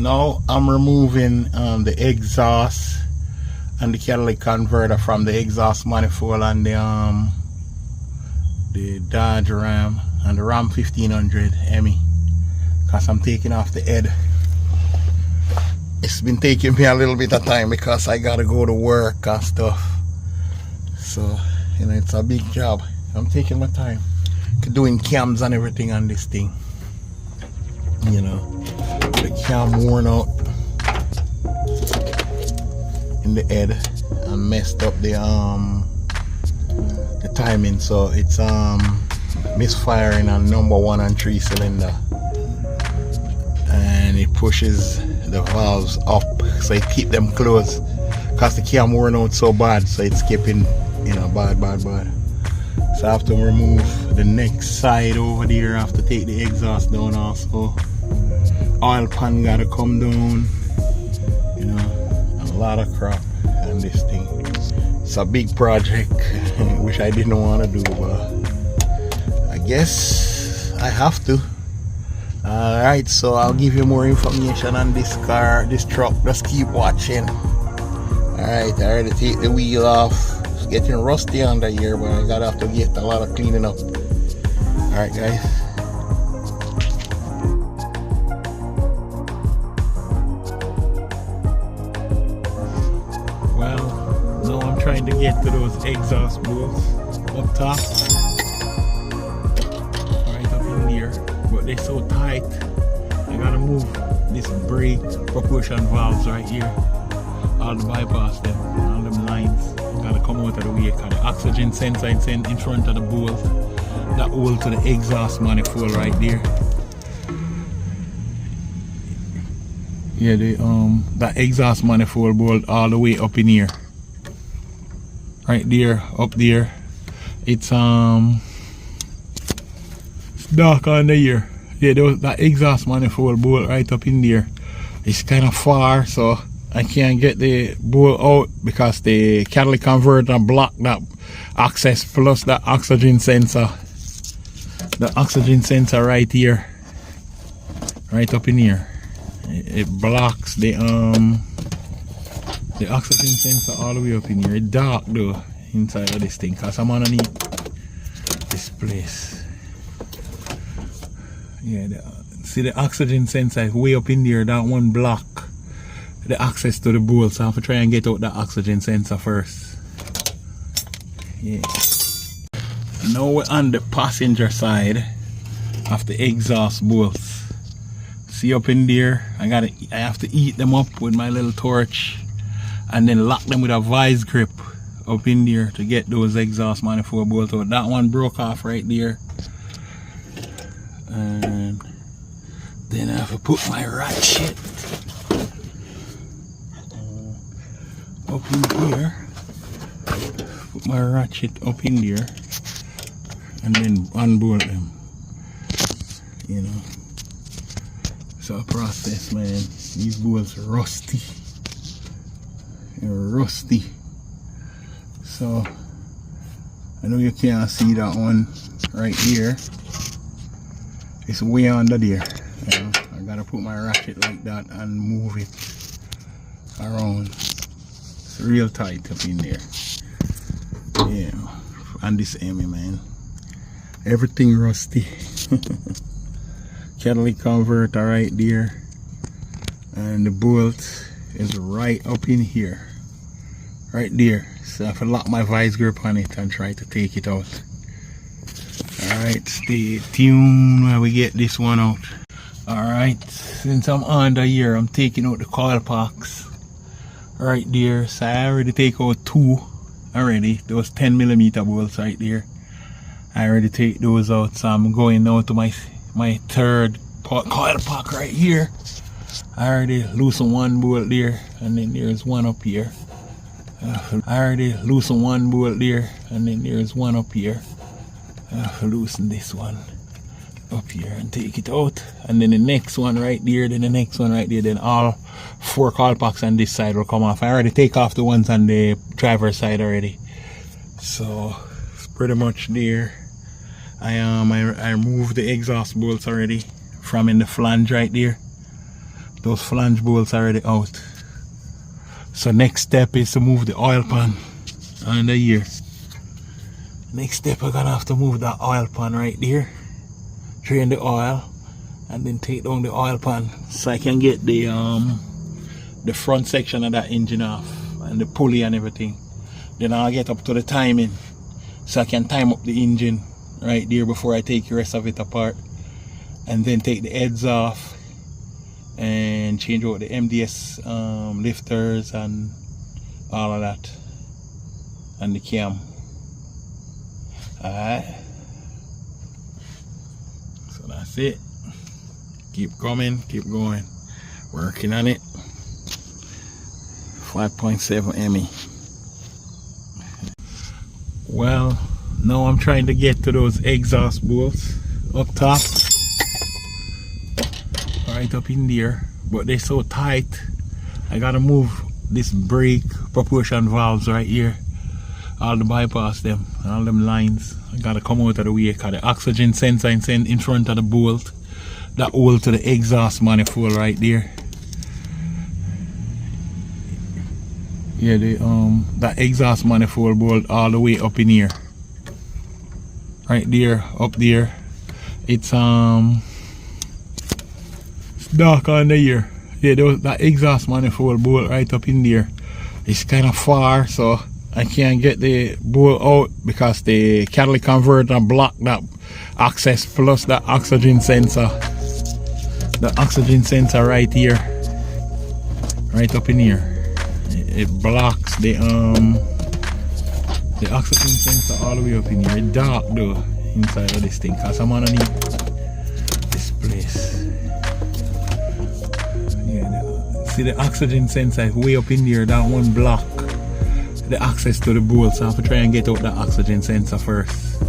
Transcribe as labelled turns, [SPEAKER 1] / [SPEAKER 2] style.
[SPEAKER 1] Now I'm removing the exhaust and the catalytic converter from the exhaust manifold and the Dodge Ram and the Ram 1500 ME, because I'm taking off the head. It's been taking me a little bit of time because I gotta go to work and stuff, so you know, it's a big job. I'm taking my time doing cams and everything on this thing. You know, the cam worn out in the head and messed up the timing, so it's misfiring on number 1 and 3 cylinder, and it pushes the valves up, so it keep them closed because the cam worn out so bad, so it's keeping, you know, bad. So I have to remove the next side over there. I have to take the exhaust down also. Oil pan gotta come down, you know, a lot of crap on this thing. It's a big project which I didn't want to do, but I guess I have to. Alright, so I'll give you more information on this car, this truck. Just keep watching. Alright, I already take the wheel off. It's getting rusty under here, but I gotta have to get a lot of cleaning up. Alright guys. Trying to get to those exhaust bolts up top, right up in there, but they're so tight. I gotta move this brake propulsion valves right here, all the bypass them, all them lines gotta come out of the way, because the oxygen sensor is in front of the bolt that hold to the exhaust manifold right there. Yeah, that exhaust manifold bolt all the way up in here. Right there, up there, it's dark under here. Yeah, that exhaust manifold bolt right up in there. It's kind of far, so I can't get the bolt out because the catalytic converter blocked that access, plus that oxygen sensor. The oxygen sensor right here, right up in here. It blocks the oxygen sensor all the way up in here. It's dark though inside of this thing because I'm underneath this place. Yeah, see the oxygen sensor is way up in there. That one block the access to the bolt, so I have to try and get out the oxygen sensor first. Yeah. Now we're on the passenger side of the exhaust bolts. See up in there, I have to eat them up with my little torch and then lock them with a vice grip up in there to get those exhaust manifold bolts out. That one broke off right there, and then I have to put my ratchet up in here, put my ratchet up in there, and then unbolt them, you know. So a process, man. These bolts are rusty. Rusty, so I know you can't see that one right here. It's way under there. I gotta put my ratchet like that and move it around. It's real tight up in there. Yeah, and this ME, man, everything rusty. Catalytic converter right there, and the bolt is right up in here. Right there, so I have to lock my vice grip on it and try to take it out. Alright, stay tuned while we get this one out. Alright, since I'm under here, I'm taking out the coil packs right there. So I already take out 2 already, those 10mm bolts right there. I already take those out, so I'm going now to my third coil pack right here. I already loosened one bolt there, and then there's one up here. I already loosened one bolt there, and then there's one up here. I have to loosen this one up here and take it out, and then the next one right there, then the next one right there, then all 4 coil packs on this side will come off. I already take off the ones on the driver's side already, so it's pretty much there. I removed the exhaust bolts already from in the flange right there. Those flange bolts are already out. So next step is to move the oil pan under here. Next step, I'm gonna have to move that oil pan right there, drain the oil, and then take down the oil pan so I can get the front section of that engine off and the pulley and everything. Then I'll get up to the timing so I can time up the engine right there before I take the rest of it apart, and then take the heads off and change out the MDS lifters and all of that, and the cam. Alright, so that's it. Keep coming, keep going, working on it. 5.7 ME. Well, now I'm trying to get to those exhaust bolts up top, right up in there, but they're so tight. I gotta move this brake propulsion valves right here, all the bypass them, all them lines. I gotta come out of the way because the oxygen sensor in front of the bolt that hold to the exhaust manifold right there. Yeah, that exhaust manifold bolt all the way up in here, right there, up there. It's dark under here. Yeah, that exhaust manifold bolt right up in there. It's kind of far, so I can't get the bolt out because the catalytic converter blocked that access, plus the oxygen sensor. The oxygen sensor right here, right up in here. It blocks the oxygen sensor all the way up in here. It's dark though inside of this thing because I'm underneath this place. Yeah, see the oxygen sensor is way up in there. That one block the access to the bolt, so I have to try and get out the oxygen sensor first.